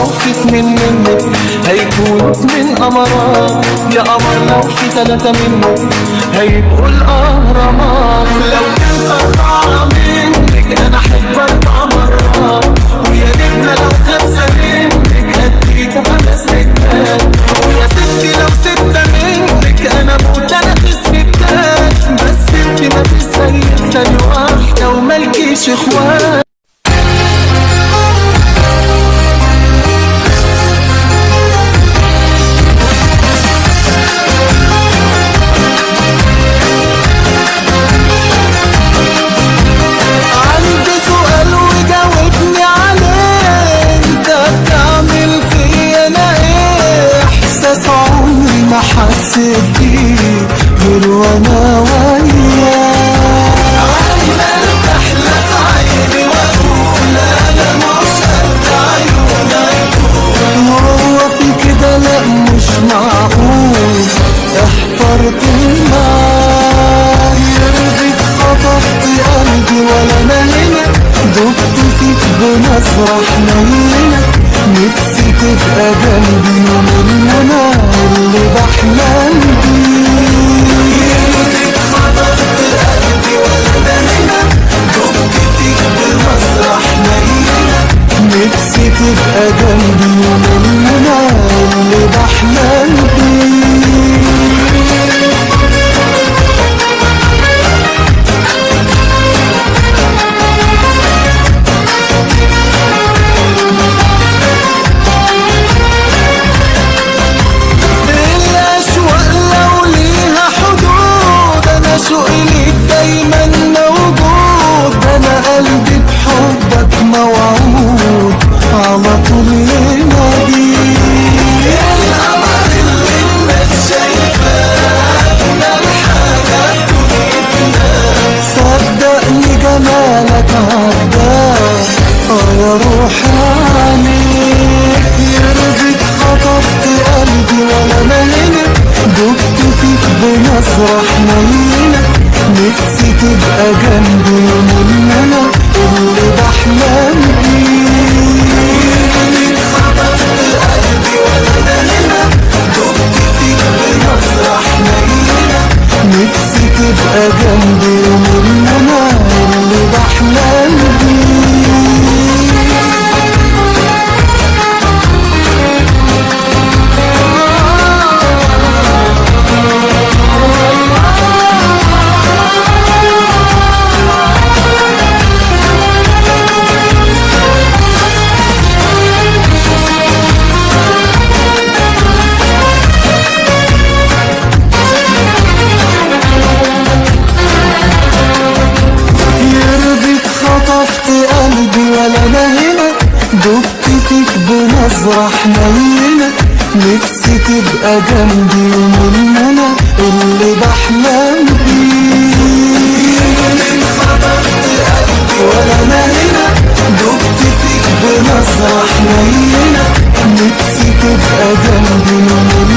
في منك هيكون من قمرات، يا قمر لو في 3 منك هيبقوا الأهرامات. لو كان فرقعة منك أنا أحب 4 مرات، ويا ريتنا لو 5 منك هديك 5 ستات، ويا ستي لو 6 منك أنا موت أنا في الستات. بس انت ما فيش زيك تاني واحدة وملكيش اخوات. حسيت بيه غير وانا وياك، عمال تحلى في عيني واقول انا مش قد عيونك. هو في كده لا مش معقول، احترت الماء يرضيك خطفت قلبي ولا انا هنا، دبت فيك بنظرة حنينة، نفسي تبقى جنبي ومن هنا اللي بحلم بيه. يرضيك خطفت قلبي ولا انا هنا، دبت فيك بنظرة حنينة، نفسي تبقى جنبي ومن هنا اللي بحلم بيه. شوقي ليك دايما موجود، انا قلبي بحبك موعود على طول يناديك. القمر اللي الناس شايفاه اجمل حاجة في دنيتنا، صدقني جمالك عداك يا روحي عليك. يرضيك خطفت قلبي ولا انا هنا، دبت فيك بنظرة حنينة، نفسي تبقى جنبي ومن انا اللي بحلم بيه. يرضيك خطفت قلبي ولا انا هنا، دبت فيك بنظرة حنينة، نفسي تبقى جنبي ومن انا اللي بحلم بيه. خطفت قلبي ولا انا هنا، دبت فيك بنظرة حنينة، نفسي تبقى جنبي ومن انا اللي بحلم بيه. خطفت قلبي ولا انا هنا، دبت فيك بنظرة حنينة، نفسي تبقى جنبي ومن